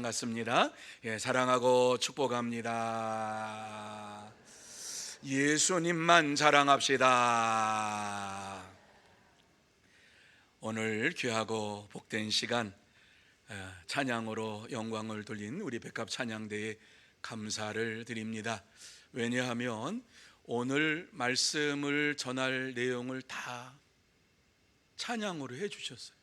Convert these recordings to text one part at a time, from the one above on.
반갑습니다. 사랑하고 축복합니다. 예수님만 자랑합시다. 오늘 귀하고 복된 시간, 찬양으로 영광을 돌린 우리 백합 찬양대에 감사를 드립니다. 왜냐하면 오늘 말씀을 전할 내용을 다 찬양으로 해주셨어요.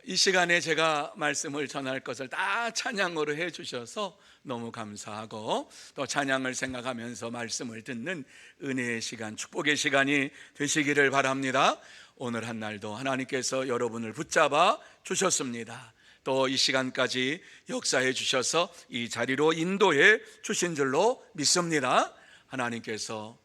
이 시간에 제가 말씀을 전할 것을 다 찬양으로 해주셔서 너무 감사하고, 또 찬양을 생각하면서 말씀을 듣는 은혜의 시간, 축복의 시간이 되시기를 바랍니다. 오늘 한 날도 하나님께서 여러분을 붙잡아 주셨습니다. 또 이 시간까지 역사해 주셔서 이 자리로 인도해 주신 줄로 믿습니다. 하나님께서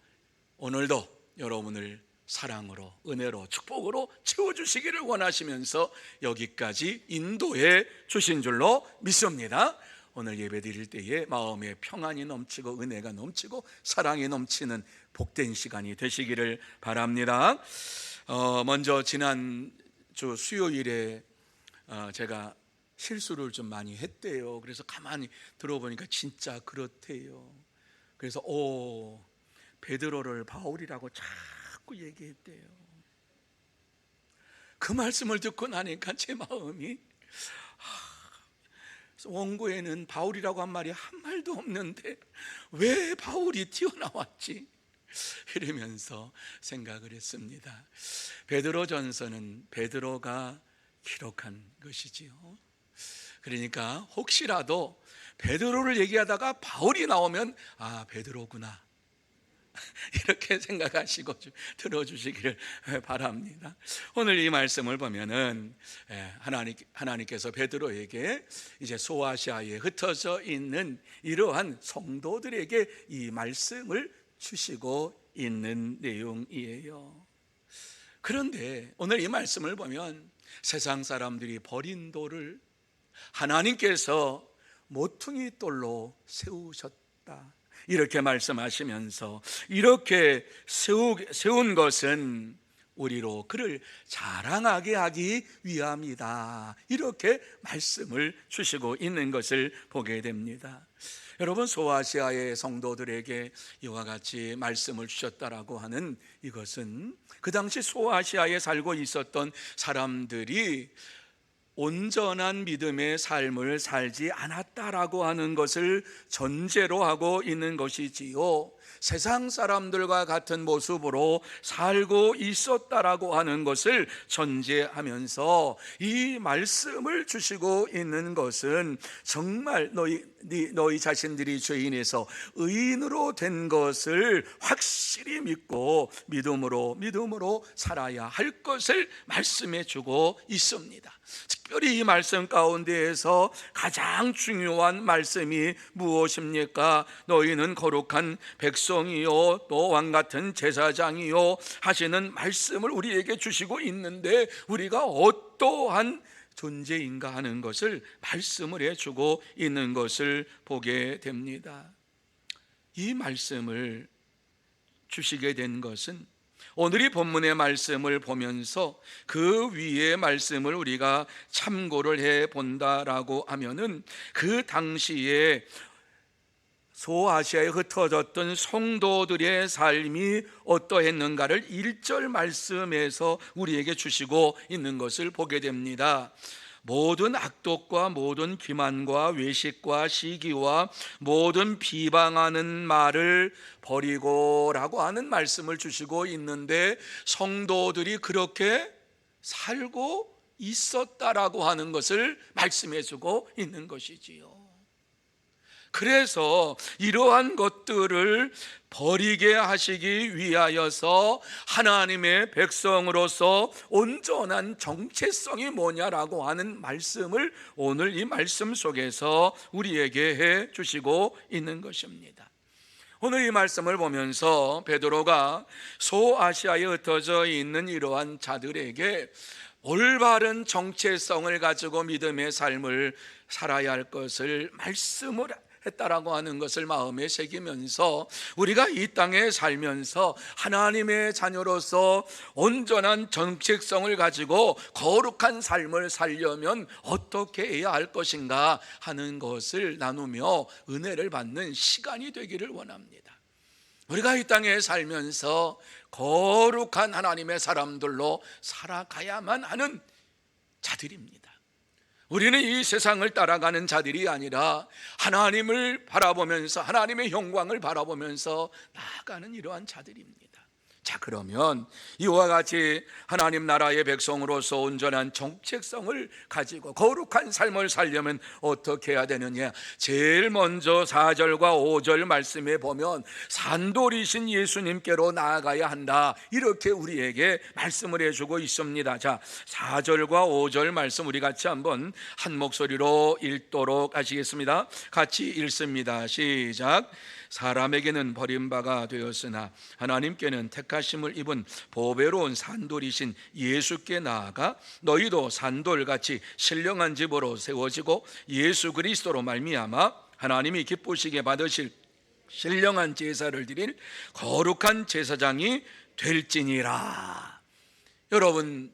오늘도 여러분을 사랑으로, 은혜로, 축복으로 채워주시기를 원하시면서 여기까지 인도해 주신 줄로 믿습니다. 오늘 예배 드릴 때에 마음에 평안이 넘치고 은혜가 넘치고 사랑이 넘치는 복된 시간이 되시기를 바랍니다. 먼저 지난주 수요일에 제가 실수를 좀 많이 했대요. 그래서 가만히 들어보니까 진짜 그렇대요. 그래서 베드로를 바울이라고 자꾸 얘기했대요. 그 말씀을 듣고 나니까 제 마음이, 원고에는 바울이라고 한 말이 한 말도 없는데 왜 바울이 튀어나왔지? 이러면서 생각을 했습니다. 베드로전서는 베드로가 기록한 것이지요. 그러니까 혹시라도 베드로를 얘기하다가 바울이 나오면 베드로구나, 이렇게 생각하시고 들어주시기를 바랍니다. 오늘 이 말씀을 보면은 하나님께서 베드로에게 이제 소아시아에 흩어져 있는 이러한 성도들에게 이 말씀을 주시고 있는 내용이에요. 그런데 오늘 이 말씀을 보면 세상 사람들이 버린 돌을 하나님께서 모퉁이 돌로 세우셨다, 이렇게 말씀하시면서, 이렇게 세운 것은 우리로 그를 자랑하게 하기 위함이다, 이렇게 말씀을 주시고 있는 것을 보게 됩니다. 여러분, 소아시아의 성도들에게 이와 같이 말씀을 주셨다라고 하는 이것은 그 당시 소아시아에 살고 있었던 사람들이 온전한 믿음의 삶을 살지 않았다라고 하는 것을 전제로 하고 있는 것이지요. 세상 사람들과 같은 모습으로 살고 있었다라고 하는 것을 전제하면서 이 말씀을 주시고 있는 것은 정말 너희 자신들이 죄인에서 의인으로 된 것을 확실히 믿고 믿음으로 살아야 할 것을 말씀해 주고 있습니다. 특별히 이 말씀 가운데에서 가장 중요한 말씀이 무엇입니까? 너희는 거룩한 백성이요 또 왕같은 제사장이요 하시는 말씀을 우리에게 주시고 있는데, 우리가 어떠한 존재인가 하는 것을 말씀을 해주고 있는 것을 보게 됩니다. 이 말씀을 주시게 된 것은 오늘 이 본문의 말씀을 보면서 그 위의 말씀을 우리가 참고를 해 본다라고 하면은, 그 당시에 소아시아에 흩어졌던 성도들의 삶이 어떠했는가를 1절 말씀에서 우리에게 주시고 있는 것을 보게 됩니다. 모든 악독과 모든 기만과 외식과 시기와 모든 비방하는 말을 버리고라고 하는 말씀을 주시고 있는데, 성도들이 그렇게 살고 있었다라고 하는 것을 말씀해 주고 있는 것이지요. 그래서 이러한 것들을 버리게 하시기 위하여서 하나님의 백성으로서 온전한 정체성이 뭐냐라고 하는 말씀을 오늘 이 말씀 속에서 우리에게 해 주시고 있는 것입니다. 오늘 이 말씀을 보면서 베드로가 소아시아에 흩어져 있는 이러한 자들에게 올바른 정체성을 가지고 믿음의 삶을 살아야 할 것을 말씀을 했다라고 하는 것을 마음에 새기면서 우리가 이 땅에 살면서 하나님의 자녀로서 온전한 정체성을 가지고 거룩한 삶을 살려면 어떻게 해야 할 것인가 하는 것을 나누며 은혜를 받는 시간이 되기를 원합니다. 우리가 이 땅에 살면서 거룩한 하나님의 사람들로 살아가야만 하는 자들입니다. 우리는 이 세상을 따라가는 자들이 아니라 하나님을 바라보면서 하나님의 영광을 바라보면서 나아가는 이러한 자들입니다. 자, 그러면 이와 같이 하나님 나라의 백성으로서 온전한 정체성을 가지고 거룩한 삶을 살려면 어떻게 해야 되느냐? 제일 먼저 4절과 5절 말씀에 보면 산돌이신 예수님께로 나아가야 한다, 이렇게 우리에게 말씀을 해주고 있습니다. 자, 4절과 5절 말씀 우리 같이 한번 한 목소리로 읽도록 하시겠습니다. 같이 읽습니다. 시작. 사람에게는 버림바가 되었으나 하나님께는 택하심을 입은 보배로운 산돌이신 예수께 나아가 너희도 산돌같이 신령한 집으로 세워지고 예수 그리스도로 말미암아 하나님이 기쁘시게 받으실 신령한 제사를 드릴 거룩한 제사장이 될지니라. 여러분,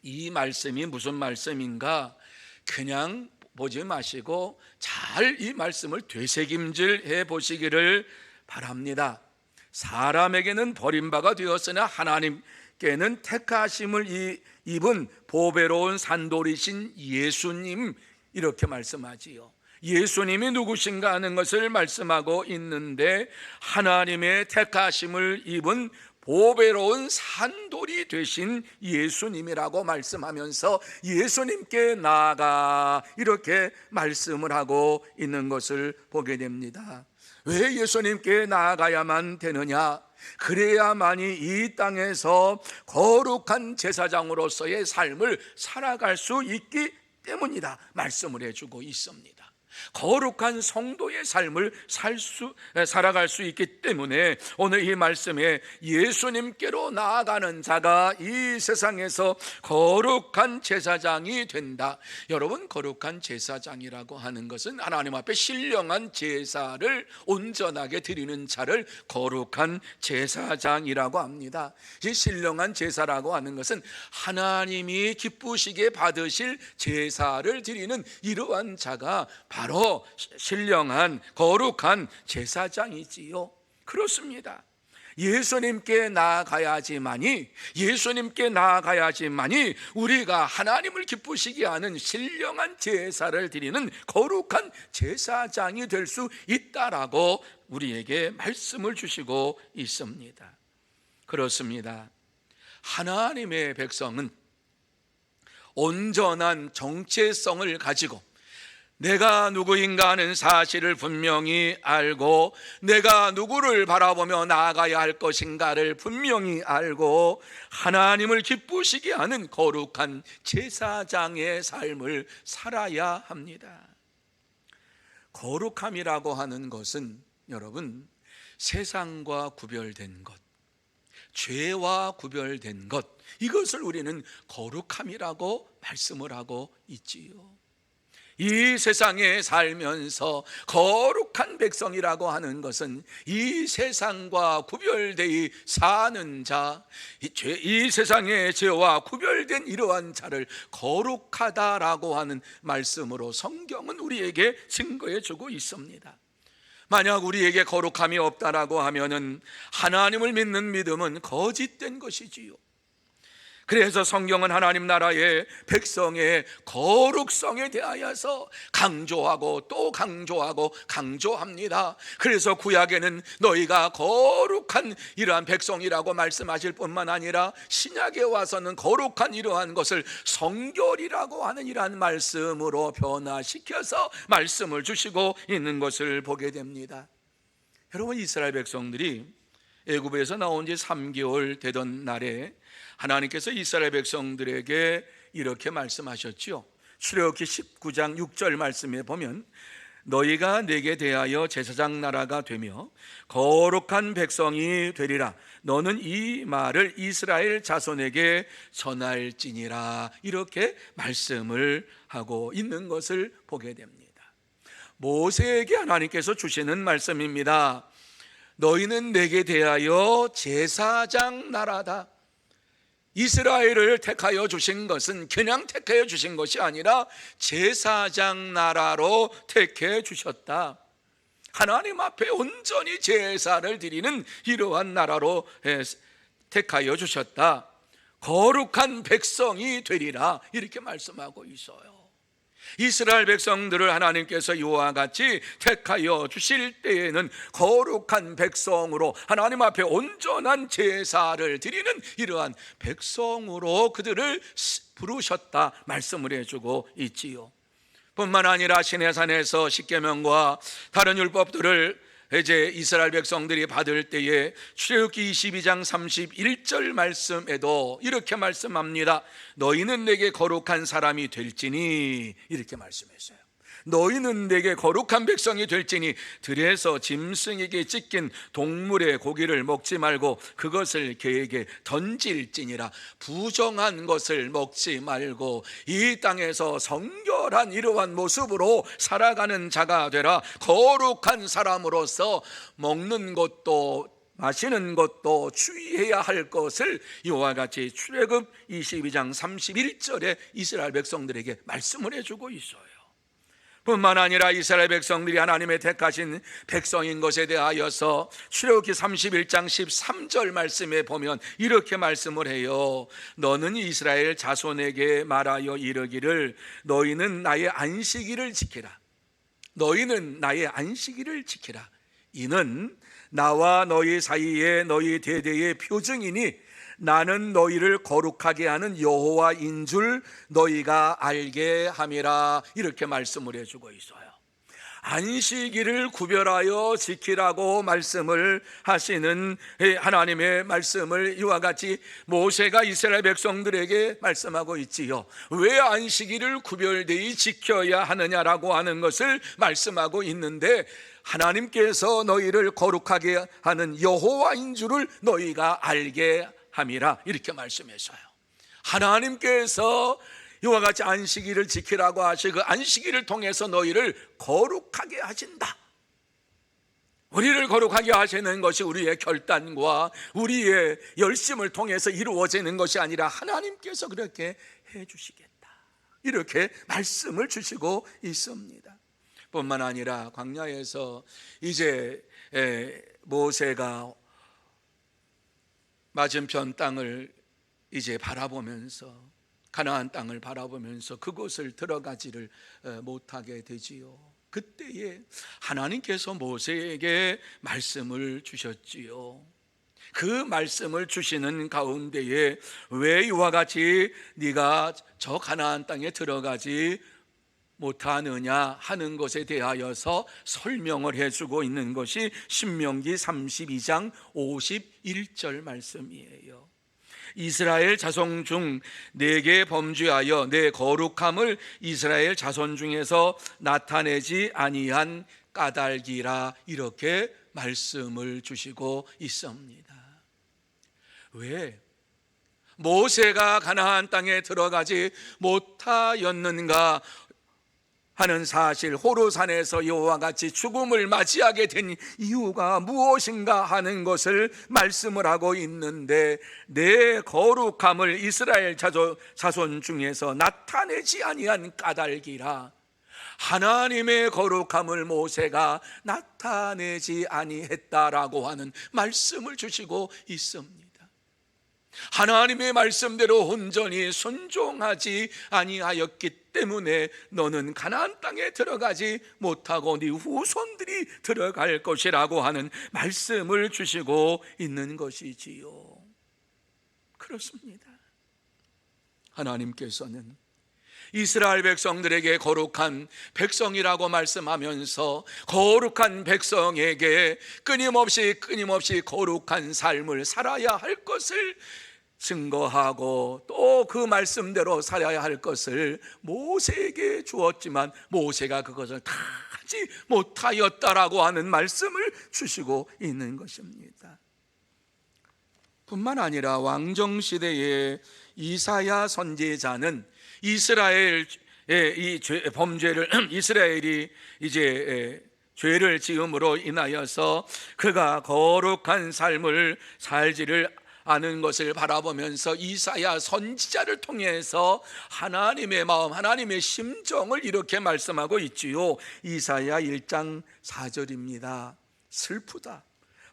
이 말씀이 무슨 말씀인가 그냥 보지 마시고 잘 이 말씀을 되새김질해 보시기를 바랍니다. 사람에게는 버림바가 되었으나 하나님께는 택하심을 입은 보배로운 산돌이신 예수님, 이렇게 말씀하지요. 예수님이 누구신가 하는 것을 말씀하고 있는데 하나님의 택하심을 입은 보배로운 산돌이 되신 예수님이라고 말씀하면서 예수님께 나아가, 이렇게 말씀을 하고 있는 것을 보게 됩니다. 왜 예수님께 나아가야만 되느냐? 그래야만이 이 땅에서 거룩한 제사장으로서의 삶을 살아갈 수 있기 때문이다 말씀을 해주고 있습니다. 거룩한 성도의 삶을 살아갈 수 있기 때문에 오늘 이 말씀에 예수님께로 나아가는 자가 이 세상에서 거룩한 제사장이 된다. 여러분, 거룩한 제사장이라고 하는 것은 하나님 앞에 신령한 제사를 온전하게 드리는 자를 거룩한 제사장이라고 합니다. 이 신령한 제사라고 하는 것은 하나님이 기쁘시게 받으실 제사를 드리는 이러한 자가 바로 신령한 거룩한 제사장이지요. 그렇습니다. 예수님께 나아가야지만이 우리가 하나님을 기쁘시게 하는 신령한 제사를 드리는 거룩한 제사장이 될 수 있다라고 우리에게 말씀을 주시고 있습니다. 그렇습니다. 하나님의 백성은 온전한 정체성을 가지고 내가 누구인가 하는 사실을 분명히 알고 내가 누구를 바라보며 나아가야 할 것인가를 분명히 알고 하나님을 기쁘시게 하는 거룩한 제사장의 삶을 살아야 합니다. 거룩함이라고 하는 것은 여러분, 세상과 구별된 것, 죄와 구별된 것, 이것을 우리는 거룩함이라고 말씀을 하고 있지요. 이 세상에 살면서 거룩한 백성이라고 하는 것은 이 세상과 구별되어 사는 자, 이 세상의 죄와 구별된 이러한 자를 거룩하다라고 하는 말씀으로 성경은 우리에게 증거해 주고 있습니다. 만약 우리에게 거룩함이 없다라고 하면은 하나님을 믿는 믿음은 거짓된 것이지요. 그래서 성경은 하나님 나라의 백성의 거룩성에 대하여서 강조하고 또 강조합니다. 그래서 구약에는 너희가 거룩한 이러한 백성이라고 말씀하실 뿐만 아니라 신약에 와서는 거룩한 이러한 것을 성결이라고 하는 이러한 말씀으로 변화시켜서 말씀을 주시고 있는 것을 보게 됩니다. 여러분, 이스라엘 백성들이 애굽에서 나온 지 3개월 되던 날에 하나님께서 이스라엘 백성들에게 이렇게 말씀하셨지요. 출애굽기 19장 6절 말씀에 보면 너희가 내게 대하여 제사장 나라가 되며 거룩한 백성이 되리라. 너는 이 말을 이스라엘 자손에게 전할지니라. 이렇게 말씀을 하고 있는 것을 보게 됩니다. 모세에게 하나님께서 주시는 말씀입니다. 너희는 내게 대하여 제사장 나라다. 이스라엘을 택하여 주신 것은 그냥 택하여 주신 것이 아니라 제사장 나라로 택해 주셨다. 하나님 앞에 온전히 제사를 드리는 이러한 나라로 택하여 주셨다. 거룩한 백성이 되리라, 이렇게 말씀하고 있어요. 이스라엘 백성들을 하나님께서 이와 같이 택하여 주실 때에는 거룩한 백성으로 하나님 앞에 온전한 제사를 드리는 이러한 백성으로 그들을 부르셨다 말씀을 해주고 있지요. 뿐만 아니라 시내산에서 십계명과 다른 율법들을 이제 이스라엘 백성들이 받을 때에 출애굽기 22장 31절 말씀에도 이렇게 말씀합니다. 너희는 내게 거룩한 사람이 될지니, 이렇게 말씀했어요. 너희는 내게 거룩한 백성이 될지니 들에서 짐승에게 찢긴 동물의 고기를 먹지 말고 그것을 그에게 던질지니라. 부정한 것을 먹지 말고 이 땅에서 성결한 이러한 모습으로 살아가는 자가 되라. 거룩한 사람으로서 먹는 것도 마시는 것도 주의해야 할 것을 이와 같이 출애굽 22장 31절에 이스라엘 백성들에게 말씀을 해주고 있어요. 뿐만 아니라 이스라엘 백성들이 하나님의 택하신 백성인 것에 대하여서 출애굽기 31장 13절 말씀에 보면 이렇게 말씀을 해요. 너는 이스라엘 자손에게 말하여 이르기를 너희는 나의 안식일을 지키라. 너희는 나의 안식일을 지키라. 이는 나와 너희 사이에 너희 대대의 표징이니 나는 너희를 거룩하게 하는 여호와인 줄 너희가 알게 함이라, 이렇게 말씀을 해주고 있어요. 안식일을 구별하여 지키라고 말씀을 하시는 하나님의 말씀을 이와 같이 모세가 이스라엘 백성들에게 말씀하고 있지요. 왜 안식일을 구별되이 지켜야 하느냐라고 하는 것을 말씀하고 있는데, 하나님께서 너희를 거룩하게 하는 여호와인 줄을 너희가 알게 함이라, 이렇게 말씀했어요. 하나님께서 이와 같이 안식일을 지키라고 하시 그 안식일을 통해서 너희를 거룩하게 하신다. 우리를 거룩하게 하시는 것이 우리의 결단과 우리의 열심을 통해서 이루어지는 것이 아니라 하나님께서 그렇게 해주시겠다, 이렇게 말씀을 주시고 있습니다. 뿐만 아니라 광야에서 이제 모세가 맞은편 땅을 이제 바라보면서, 가나안 땅을 바라보면서 그곳을 들어가지를 못하게 되지요. 그때에 하나님께서 모세에게 말씀을 주셨지요. 그 말씀을 주시는 가운데에 왜 이와 같이 네가 저 가나안 땅에 들어가지 못하느냐 하는 것에 대하여서 설명을 해주고 있는 것이 신명기 32장 51절 말씀이에요. 이스라엘 자손 중 내게 범죄하여 내 거룩함을 이스라엘 자손 중에서 나타내지 아니한 까닭이라, 이렇게 말씀을 주시고 있습니다. 왜 모세가 가나안 땅에 들어가지 못하였는가 하는 사실, 호르산에서 이와 같이 죽음을 맞이하게 된 이유가 무엇인가 하는 것을 말씀을 하고 있는데, 내 거룩함을 이스라엘 자손 중에서 나타내지 아니한 까닭이라, 하나님의 거룩함을 모세가 나타내지 아니했다라고 하는 말씀을 주시고 있습니다. 하나님의 말씀대로 온전히 순종하지 아니하였기 때문에 너는 가나안 땅에 들어가지 못하고 네 후손들이 들어갈 것이라고 하는 말씀을 주시고 있는 것이지요. 그렇습니다. 하나님께서는 이스라엘 백성들에게 거룩한 백성이라고 말씀하면서 거룩한 백성에게 끊임없이 거룩한 삶을 살아야 할 것을 증거하고 또 그 말씀대로 살아야 할 것을 모세에게 주었지만 모세가 그것을 다 하지 못하였다라고 하는 말씀을 주시고 있는 것입니다. 뿐만 아니라 왕정시대의 이사야 선지자는 이스라엘 이 범죄를 이스라엘이 이제 죄를 지음으로 인하여서 그가 거룩한 삶을 살지를 않은 것을 바라보면서 이사야 선지자를 통해서 하나님의 마음, 하나님의 심정을 이렇게 말씀하고 있지요. 이사야 1장 4절입니다. 슬프다.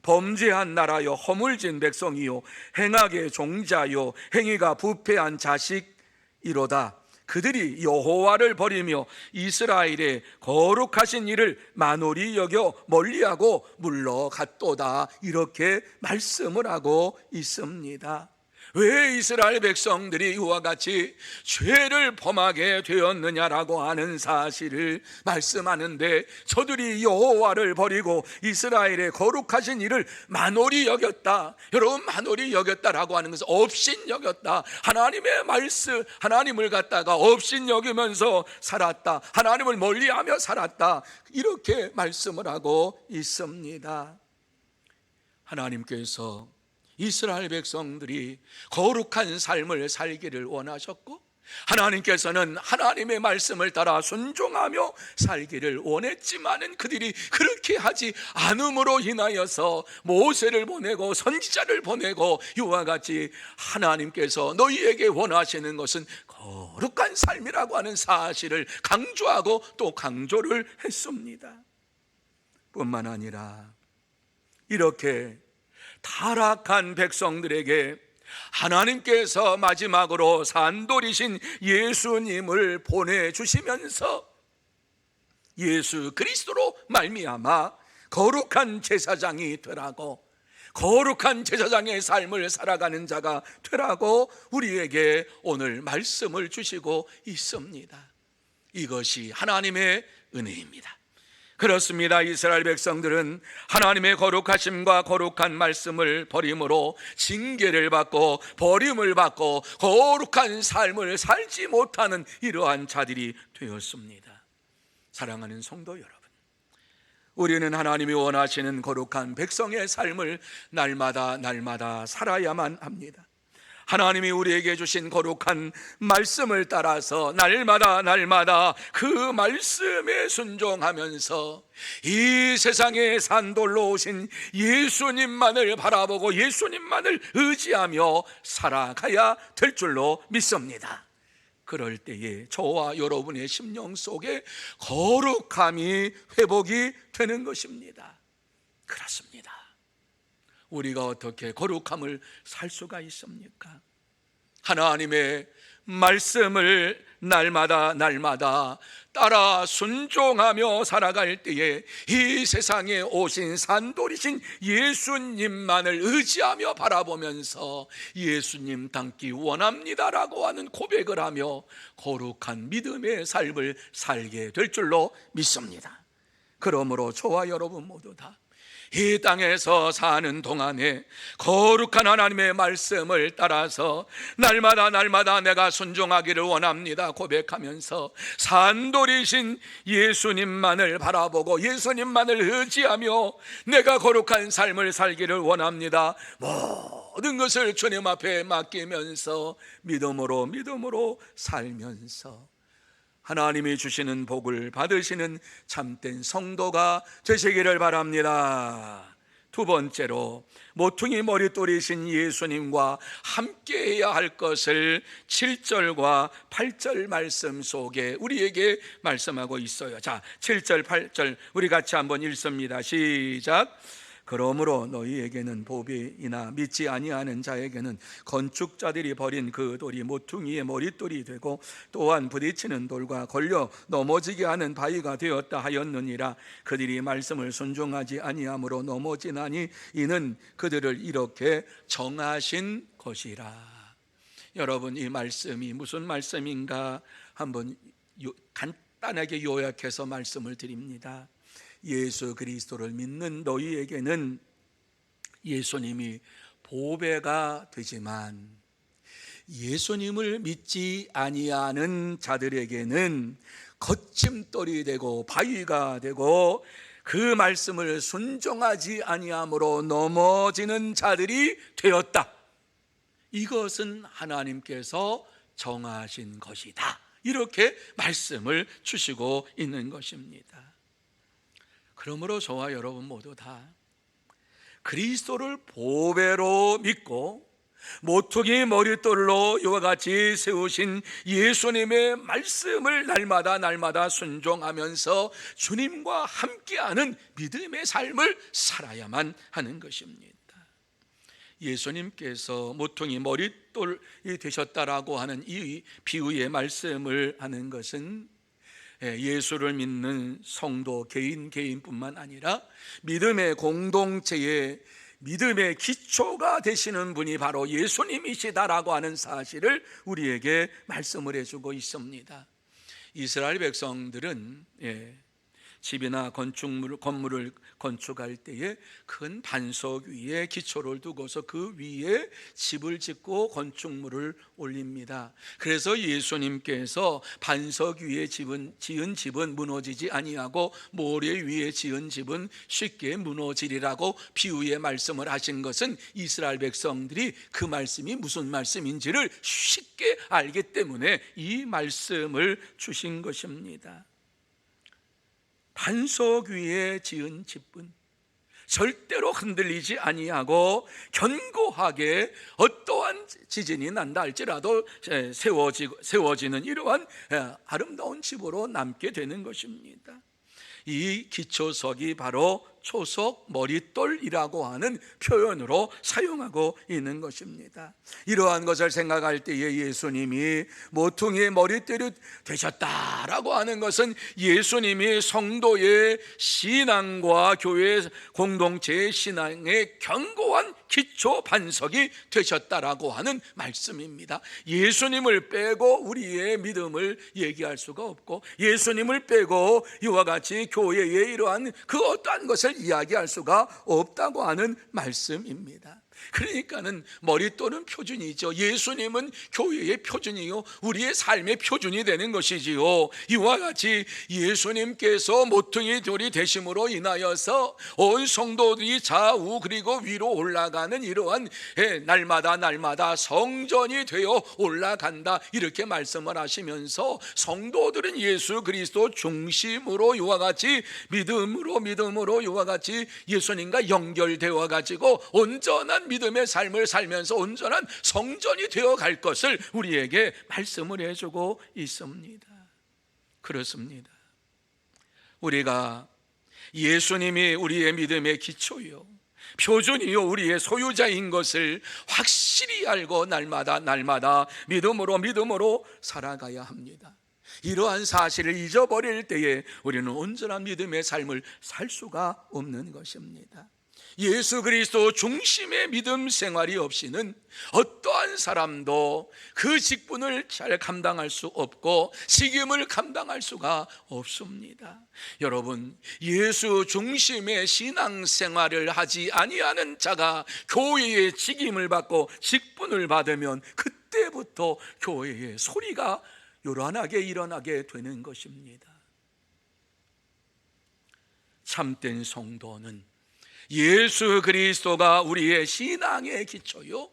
범죄한 나라요, 허물진 백성이요, 행악의 종자요, 행위가 부패한 자식이로다. 그들이 여호와를 버리며 이스라엘의 거룩하신 이를 만홀히 여겨 멀리하고 물러갔도다. 이렇게 말씀을 하고 있습니다. 왜 이스라엘 백성들이 이와 같이 죄를 범하게 되었느냐라고 하는 사실을 말씀하는데, 저들이 여호와를 버리고 이스라엘의 거룩하신 이를 만홀히 여겼다. 여러분, 만홀히 여겼다라고 하는 것은 업신 여겼다. 하나님의 말씀, 하나님을 갖다가 업신 여기면서 살았다. 하나님을 멀리하며 살았다. 이렇게 말씀을 하고 있습니다. 하나님께서 이스라엘 백성들이 거룩한 삶을 살기를 원하셨고, 하나님께서는 하나님의 말씀을 따라 순종하며 살기를 원했지만은 그들이 그렇게 하지 않음으로 인하여서 모세를 보내고 선지자를 보내고 이와 같이 하나님께서 너희에게 원하시는 것은 거룩한 삶이라고 하는 사실을 강조하고 또 강조를 했습니다. 뿐만 아니라 이렇게 타락한 백성들에게 하나님께서 마지막으로 산돌이신 예수님을 보내주시면서 예수 그리스도로 말미암아 거룩한 제사장이 되라고, 거룩한 제사장의 삶을 살아가는 자가 되라고 우리에게 오늘 말씀을 주시고 있습니다. 이것이 하나님의 은혜입니다. 그렇습니다. 이스라엘 백성들은 하나님의 거룩하심과 거룩한 말씀을 버림으로 징계를 받고 버림을 받고 거룩한 삶을 살지 못하는 이러한 자들이 되었습니다. 사랑하는 성도 여러분, 우리는 하나님이 원하시는 거룩한 백성의 삶을 날마다 살아야만 합니다. 하나님이 우리에게 주신 거룩한 말씀을 따라서 날마다 그 말씀에 순종하면서 이 세상에 산돌로 오신 예수님만을 바라보고 예수님만을 의지하며 살아가야 될 줄로 믿습니다. 그럴 때에 저와 여러분의 심령 속에 거룩함이 회복이 되는 것입니다. 그렇습니다. 우리가 어떻게 거룩함을 살 수가 있습니까? 하나님의 말씀을 날마다 따라 순종하며 살아갈 때에 이 세상에 오신 산돌이신 예수님만을 의지하며 바라보면서 예수님 닮기 원합니다라고 하는 고백을 하며 거룩한 믿음의 삶을 살게 될 줄로 믿습니다. 그러므로 저와 여러분 모두 다 이 땅에서 사는 동안에 거룩한 하나님의 말씀을 따라서 날마다 내가 순종하기를 원합니다 고백하면서 산돌이신 예수님만을 바라보고 예수님만을 의지하며 내가 거룩한 삶을 살기를 원합니다. 모든 것을 주님 앞에 맡기면서 믿음으로 살면서 하나님이 주시는 복을 받으시는 참된 성도가 되시기를 바랍니다. 두 번째로 모퉁이 머릿돌이신 예수님과 함께해야 할 것을 7절과 8절 말씀 속에 우리에게 말씀하고 있어요. 자, 7절 8절 우리 같이 한번 읽습니다. 시작. 그러므로 너희에게는 보배이나 믿지 아니하는 자에게는 건축자들이 버린 그 돌이 모퉁이의 머릿돌이 되고 또한 부딪히는 돌과 걸려 넘어지게 하는 바위가 되었다 하였느니라. 그들이 말씀을 순종하지 아니함으로 넘어지나니 이는 그들을 이렇게 정하신 것이라. 여러분, 이 말씀이 무슨 말씀인가 한번 간단하게 요약해서 말씀을 드립니다. 예수 그리스도를 믿는 너희에게는 예수님이 보배가 되지만 예수님을 믿지 아니하는 자들에게는 거침돌이 되고 바위가 되고 그 말씀을 순종하지 아니함으로 넘어지는 자들이 되었다. 이것은 하나님께서 정하신 것이다. 이렇게 말씀을 주시고 있는 것입니다. 그러므로 저와 여러분 모두 다 그리스도를 보배로 믿고 모퉁이 머릿돌로 이와 같이 세우신 예수님의 말씀을 날마다 순종하면서 주님과 함께하는 믿음의 삶을 살아야만 하는 것입니다. 예수님께서 모퉁이 머릿돌이 되셨다라고 하는 이 비유의 말씀을 하는 것은 예수를 믿는 성도 개인뿐만 아니라 믿음의 공동체의 믿음의 기초가 되시는 분이 바로 예수님이시다라고 하는 사실을 우리에게 말씀을 해주고 있습니다. 이스라엘 백성들은 집이나 건물을 건축할 때에 큰 반석 위에 기초를 두고서 그 위에 집을 짓고 건축물을 올립니다. 그래서 예수님께서 반석 위에 지은 집은 무너지지 아니하고 모래 위에 지은 집은 쉽게 무너지리라고 비유의 말씀을 하신 것은 이스라엘 백성들이 그 말씀이 무슨 말씀인지를 쉽게 알기 때문에 이 말씀을 주신 것입니다. 반석 위에 지은 집은 절대로 흔들리지 아니하고 견고하게 어떠한 지진이 난다 할지라도 세워지는 이러한 아름다운 집으로 남게 되는 것입니다. 이 기초석이 바로 초석 머릿돌이라고 하는 표현으로 사용하고 있는 것입니다. 이러한 것을 생각할 때에 예수님이 모퉁이의 머릿돌이 되셨다라고 하는 것은 예수님이 성도의 신앙과 교회 공동체의 신앙의 견고한 기초 반석이 되셨다라고 하는 말씀입니다. 예수님을 빼고 우리의 믿음을 얘기할 수가 없고, 예수님을 빼고 이와 같이 교회의 이러한 그 어떠한 것을 이야기할 수가 없다고 하는 말씀입니다. 그러니까는 머릿돌은 표준이죠. 예수님은 교회의 표준이요, 우리의 삶의 표준이 되는 것이지요. 이와 같이 예수님께서 모퉁이 돌이 되심으로 인하여서 온 성도들이 좌우 그리고 위로 올라가는 이러한 날마다 성전이 되어 올라간다, 이렇게 말씀을 하시면서 성도들은 예수 그리스도 중심으로 이와 같이 믿음으로 이와 같이 예수님과 연결되어 가지고 온전한 믿음의 삶을 살면서 온전한 성전이 되어 갈 것을 우리에게 말씀을 해주고 있습니다. 그렇습니다. 우리가 예수님이 우리의 믿음의 기초요, 표준이요, 우리의 소유자인 것을 확실히 알고 날마다 믿음으로 살아가야 합니다. 이러한 사실을 잊어버릴 때에 우리는 온전한 믿음의 삶을 살 수가 없는 것입니다. 예수 그리스도 중심의 믿음 생활이 없이는 어떠한 사람도 그 직분을 잘 감당할 수 없고 직임을 감당할 수가 없습니다. 여러분, 예수 중심의 신앙 생활을 하지 아니하는 자가 교회의 직임을 받고 직분을 받으면 그때부터 교회의 소리가 요란하게 일어나게 되는 것입니다. 참된 성도는 예수 그리스도가 우리의 신앙의 기초요,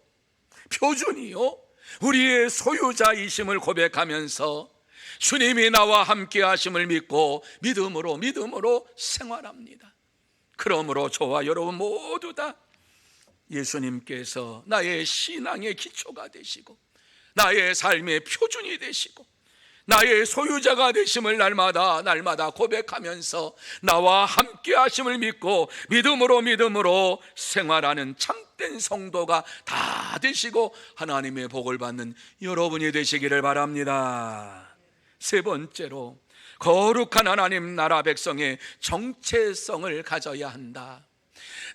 표준이요, 우리의 소유자이심을 고백하면서 주님이 나와 함께 하심을 믿고 믿음으로 생활합니다. 그러므로 저와 여러분 모두 다 예수님께서 나의 신앙의 기초가 되시고 나의 삶의 표준이 되시고 나의 소유자가 되심을 날마다 고백하면서 나와 함께 하심을 믿고 믿음으로 생활하는 참된 성도가 다 되시고 하나님의 복을 받는 여러분이 되시기를 바랍니다. 세 번째로, 거룩한 하나님 나라 백성의 정체성을 가져야 한다.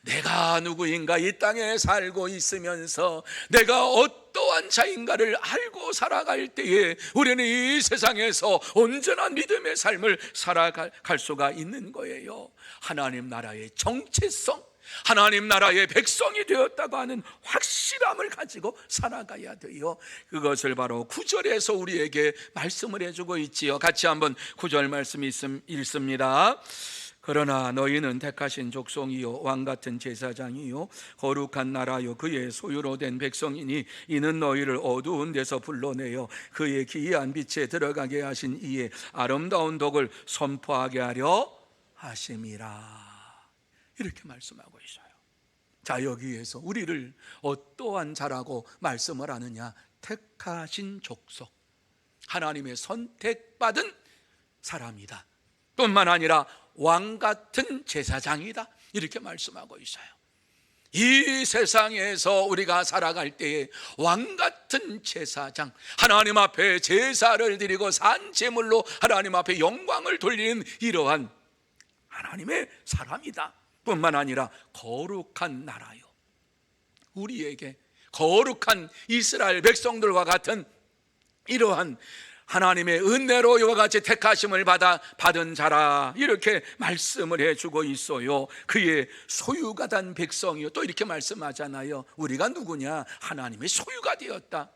내가 누구인가, 이 땅에 살고 있으면서 내가 어떠한 자인가를 알고 살아갈 때에 우리는 이 세상에서 온전한 믿음의 삶을 살아갈 수가 있는 거예요. 하나님 나라의 정체성, 하나님 나라의 백성이 되었다고 하는 확실함을 가지고 살아가야 돼요. 그것을 바로 9절에서 우리에게 말씀을 해주고 있지요. 같이 한번 9절 말씀 읽습니다. 그러나 너희는 택하신 족속이요 왕같은 제사장이요 거룩한 나라요 그의 소유로 된 백성이니 이는 너희를 어두운 데서 불러내어 그의 기이한 빛에 들어가게 하신 이의 아름다운 덕을 선포하게 하려 하심이라. 이렇게 말씀하고 있어요. 자, 여기에서 우리를 어떠한 자라고 말씀을 하느냐? 택하신 족속, 하나님의 선택받은 사람이다. 뿐만 아니라 왕같은 제사장이다, 이렇게 말씀하고 있어요. 이 세상에서 우리가 살아갈 때에 왕같은 제사장, 하나님 앞에 제사를 드리고 산 제물로 하나님 앞에 영광을 돌리는 이러한 하나님의 사람이다. 뿐만 아니라 거룩한 나라요, 우리에게 거룩한 이스라엘 백성들과 같은 이러한 하나님의 은혜로 이와 같이 택하심을 받은 자라, 이렇게 말씀을 해주고 있어요. 그의 소유가 된 백성이요, 또 이렇게 말씀하잖아요. 우리가 누구냐? 하나님의 소유가 되었다.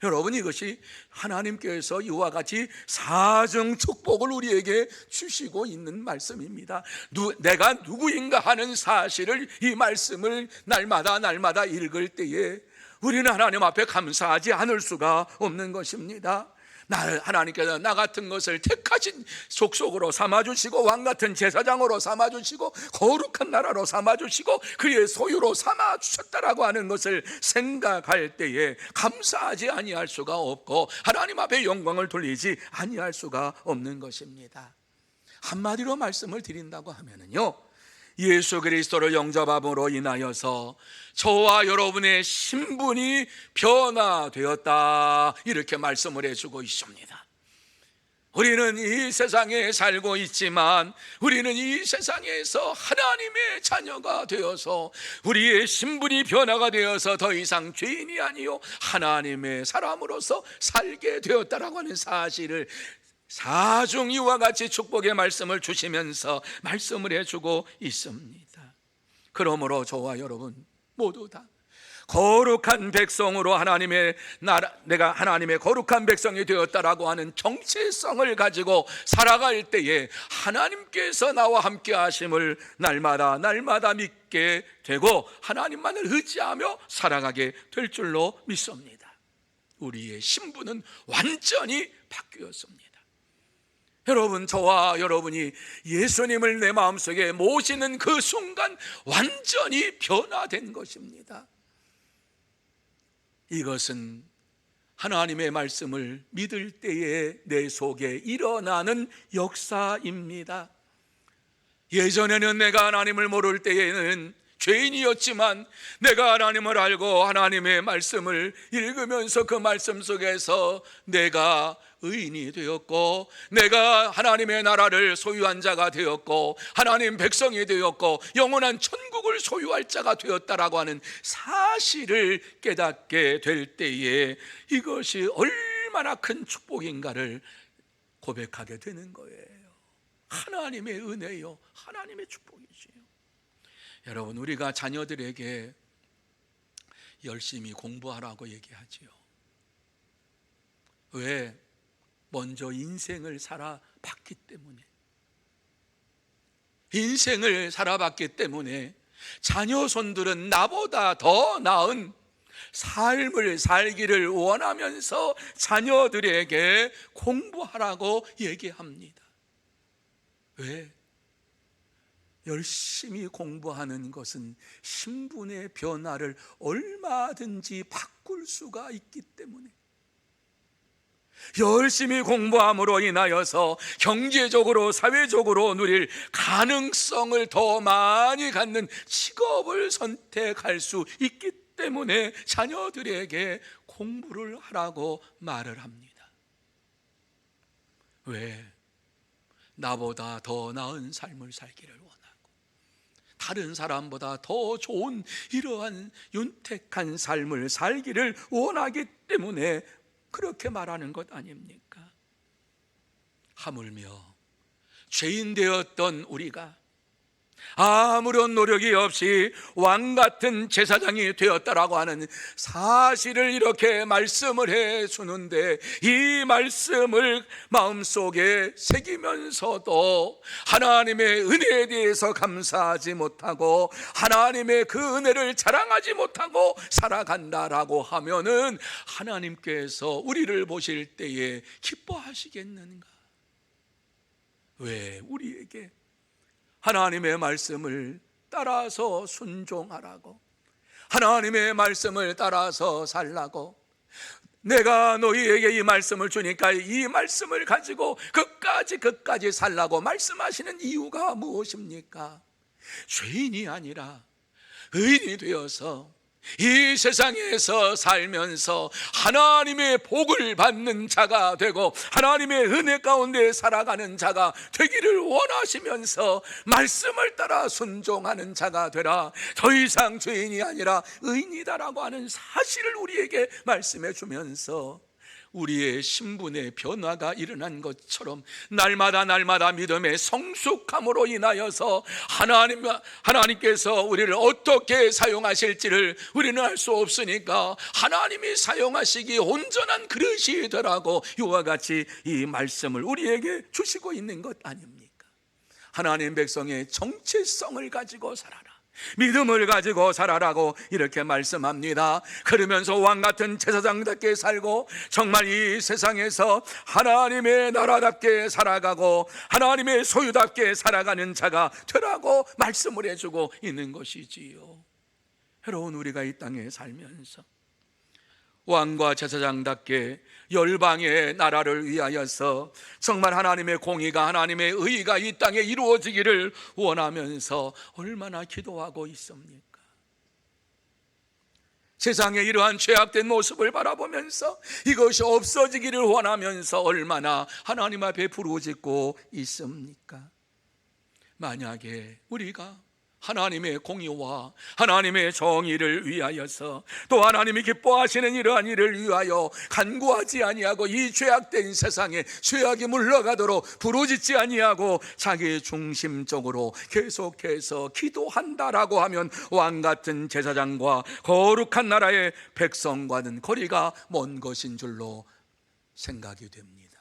여러분, 이것이 하나님께서 이와 같이 사정 축복을 우리에게 주시고 있는 말씀입니다. 내가 누구인가 하는 사실을, 이 말씀을 날마다 읽을 때에 우리는 하나님 앞에 감사하지 않을 수가 없는 것입니다. 하나님께서 나 같은 것을 택하신 족속으로 삼아주시고 왕같은 제사장으로 삼아주시고 거룩한 나라로 삼아주시고 그의 소유로 삼아주셨다라고 하는 것을 생각할 때에 감사하지 아니할 수가 없고 하나님 앞에 영광을 돌리지 아니할 수가 없는 것입니다. 한마디로 말씀을 드린다고 하면요, 예수 그리스도를 영접함으로 인하여서 저와 여러분의 신분이 변화되었다, 이렇게 말씀을 해주고 있습니다. 우리는 이 세상에 살고 있지만 우리는 이 세상에서 하나님의 자녀가 되어서 우리의 신분이 변화가 되어서 더 이상 죄인이 아니요 하나님의 사람으로서 살게 되었다라고 하는 사실을 사중 이와 같이 축복의 말씀을 주시면서 말씀을 해주고 있습니다. 그러므로 저와 여러분 모두 다 거룩한 백성으로 하나님의 나라, 내가 하나님의 거룩한 백성이 되었다라고 하는 정체성을 가지고 살아갈 때에 하나님께서 나와 함께 하심을 날마다 믿게 되고 하나님만을 의지하며 살아가게 될 줄로 믿습니다. 우리의 신분은 완전히 바뀌었습니다. 여러분, 저와 여러분이 예수님을 내 마음속에 모시는 그 순간 완전히 변화된 것입니다. 이것은 하나님의 말씀을 믿을 때에 내 속에 일어나는 역사입니다. 예전에는 내가 하나님을 모를 때에는 죄인이었지만 내가 하나님을 알고 하나님의 말씀을 읽으면서 그 말씀 속에서 내가 의인이 되었고 내가 하나님의 나라를 소유한 자가 되었고 하나님 백성이 되었고 영원한 천국을 소유할 자가 되었다라고 하는 사실을 깨닫게 될 때에 이것이 얼마나 큰 축복인가를 고백하게 되는 거예요. 하나님의 은혜요, 하나님의 축복이지요. 여러분, 우리가 자녀들에게 열심히 공부하라고 얘기하지요. 왜? 먼저 인생을 살아봤기 때문에, 인생을 살아봤기 때문에 자녀손들은 나보다 더 나은 삶을 살기를 원하면서 자녀들에게 공부하라고 얘기합니다. 왜? 열심히 공부하는 것은 신분의 변화를 얼마든지 바꿀 수가 있기 때문에, 열심히 공부함으로 인하여서 경제적으로 사회적으로 누릴 가능성을 더 많이 갖는 직업을 선택할 수 있기 때문에 자녀들에게 공부를 하라고 말을 합니다. 왜? 나보다 더 나은 삶을 살기를 원하고 다른 사람보다 더 좋은 이러한 윤택한 삶을 살기를 원하기 때문에 그렇게 말하는 것 아닙니까? 하물며 죄인 되었던 우리가 아무런 노력이 없이 왕 같은 제사장이 되었다라고 하는 사실을 이렇게 말씀을 해 주는데, 이 말씀을 마음속에 새기면서도 하나님의 은혜에 대해서 감사하지 못하고 하나님의 그 은혜를 자랑하지 못하고 살아간다라고 하면은 하나님께서 우리를 보실 때에 기뻐하시겠는가? 왜 우리에게 하나님의 말씀을 따라서 순종하라고, 하나님의 말씀을 따라서 살라고, 내가 너희에게 이 말씀을 주니까 이 말씀을 가지고 끝까지 살라고 말씀하시는 이유가 무엇입니까? 죄인이 아니라 의인이 되어서 이 세상에서 살면서 하나님의 복을 받는 자가 되고 하나님의 은혜 가운데 살아가는 자가 되기를 원하시면서 말씀을 따라 순종하는 자가 되라, 더 이상 죄인이 아니라 의인이다라고 하는 사실을 우리에게 말씀해 주면서 우리의 신분의 변화가 일어난 것처럼 날마다 믿음의 성숙함으로 인하여서 하나님께서 우리를 어떻게 사용하실지를 우리는 알 수 없으니까 하나님이 사용하시기 온전한 그릇이 되라고 이와 같이 이 말씀을 우리에게 주시고 있는 것 아닙니까? 하나님 백성의 정체성을 가지고 살아라, 믿음을 가지고 살아라고 이렇게 말씀합니다. 그러면서 왕같은 제사장답게 살고 정말 이 세상에서 하나님의 나라답게 살아가고 하나님의 소유답게 살아가는 자가 되라고 말씀을 해주고 있는 것이지요. 여러분, 우리가 이 땅에 살면서 왕과 제사장답게 열방의 나라를 위하여서 정말 하나님의 공의가, 하나님의 의의가 이 땅에 이루어지기를 원하면서 얼마나 기도하고 있습니까? 세상의 이러한 죄악된 모습을 바라보면서 이것이 없어지기를 원하면서 얼마나 하나님 앞에 부르짖고 있습니까? 만약에 우리가 하나님의 공의와 하나님의 정의를 위하여서 또 하나님이 기뻐하시는 이러한 일을 위하여 간구하지 아니하고 이 죄악된 세상에 죄악이 물러가도록 부르짖지 아니하고 자기 중심적으로 계속해서 기도한다라고 하면 왕같은 제사장과 거룩한 나라의 백성과는 거리가 먼 것인 줄로 생각이 됩니다.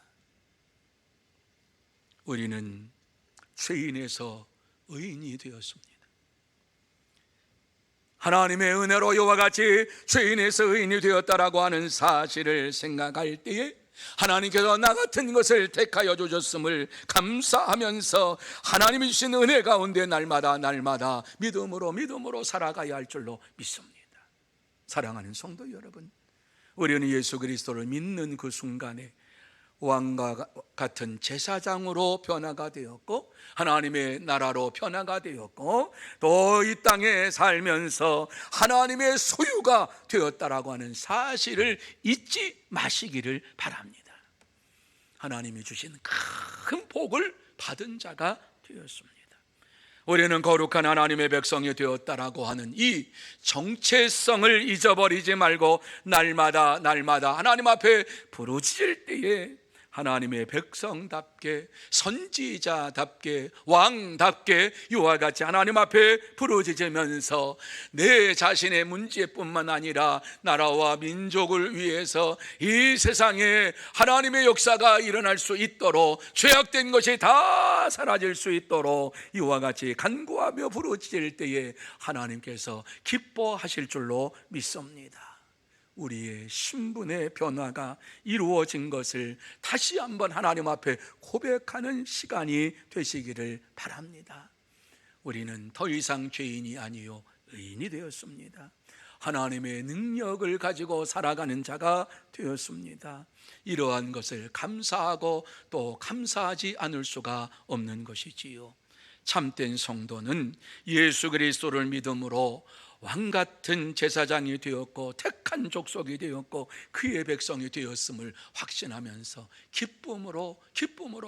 우리는 죄인에서 의인이 되었습니다. 하나님의 은혜로 이와 같이 죄인에서 의인이 되었다라고 하는 사실을 생각할 때에 하나님께서 나 같은 것을 택하여 주셨음을 감사하면서 하나님이 주신 은혜 가운데 날마다 믿음으로 살아가야 할 줄로 믿습니다. 사랑하는 성도 여러분, 우리는 예수 그리스도를 믿는 그 순간에 왕과 같은 제사장으로 변화가 되었고 하나님의 나라로 변화가 되었고 또 이 땅에 살면서 하나님의 소유가 되었다라고 하는 사실을 잊지 마시기를 바랍니다. 하나님이 주신 큰 복을 받은 자가 되었습니다. 우리는 거룩한 하나님의 백성이 되었다라고 하는 이 정체성을 잊어버리지 말고 날마다 하나님 앞에 부르짖을 때에 하나님의 백성답게, 선지자답게, 왕답게 이와 같이 하나님 앞에 부르짖으면서 내 자신의 문제뿐만 아니라 나라와 민족을 위해서 이 세상에 하나님의 역사가 일어날 수 있도록, 죄악된 것이 다 사라질 수 있도록 이와 같이 간구하며 부르짖을 때에 하나님께서 기뻐하실 줄로 믿습니다. 우리의 신분의 변화가 이루어진 것을 다시 한번 하나님 앞에 고백하는 시간이 되시기를 바랍니다. 우리는 더 이상 죄인이 아니요 의인이 되었습니다. 하나님의 능력을 가지고 살아가는 자가 되었습니다. 이러한 것을 감사하고 또 감사하지 않을 수가 없는 것이지요. 참된 성도는 예수 그리스도를 믿음으로 왕같은 제사장이 되었고 택한 족속이 되었고 그의 백성이 되었음을 확신하면서 기쁨으로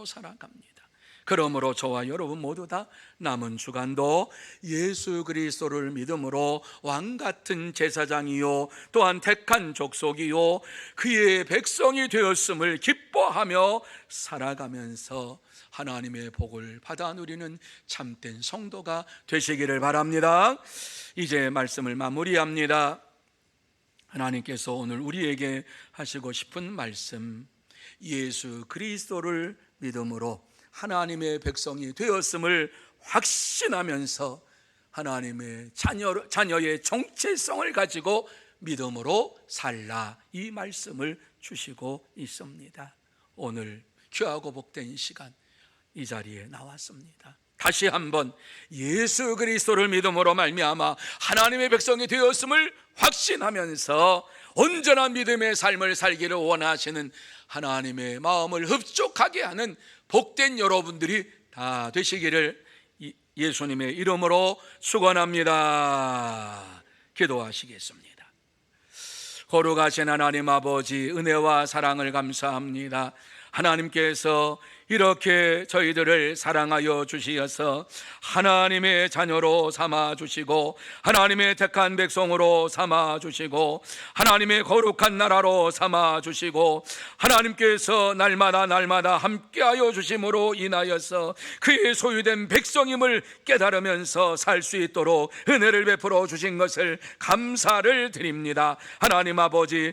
살아갑니다. 그러므로 저와 여러분 모두 다 남은 주간도 예수 그리스도를 믿음으로 왕같은 제사장이요 또한 택한 족속이요 그의 백성이 되었음을 기뻐하며 살아가면서 하나님의 복을 받아 누리는 참된 성도가 되시기를 바랍니다. 이제 말씀을 마무리합니다. 하나님께서 오늘 우리에게 하시고 싶은 말씀, 예수 그리스도를 믿음으로 하나님의 백성이 되었음을 확신하면서 하나님의 자녀의 정체성을 가지고 믿음으로 살라, 이 말씀을 주시고 있습니다. 오늘 귀하고 복된 시간 이 자리에 나왔습니다. 다시 한번 예수 그리스도를 믿음으로 말미암아 하나님의 백성이 되었음을 확신하면서 온전한 믿음의 삶을 살기를 원하시는 하나님의 마음을 흡족하게 하는 복된 여러분들이 다 되시기를 예수님의 이름으로 축원합니다. 기도하시겠습니다. 거룩하신 하나님 아버지, 은혜와 사랑을 감사합니다. 하나님께서 이렇게 저희들을 사랑하여 주시어서 하나님의 자녀로 삼아 주시고 하나님의 택한 백성으로 삼아 주시고 하나님의 거룩한 나라로 삼아 주시고 하나님께서 날마다 함께하여 주심으로 인하여서 그의 소유된 백성임을 깨달으면서 살 수 있도록 은혜를 베풀어 주신 것을 감사를 드립니다. 하나님 아버지,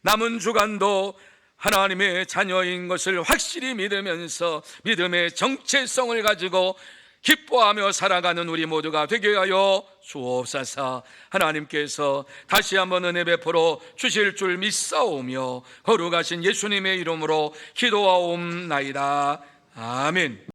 남은 주간도 하나님의 자녀인 것을 확실히 믿으면서 믿음의 정체성을 가지고 기뻐하며 살아가는 우리 모두가 되게 하여 주옵소서. 하나님께서 다시 한번 은혜 베풀어 주실 줄 믿사오며 거룩하신 예수님의 이름으로 기도하옵나이다. 아멘.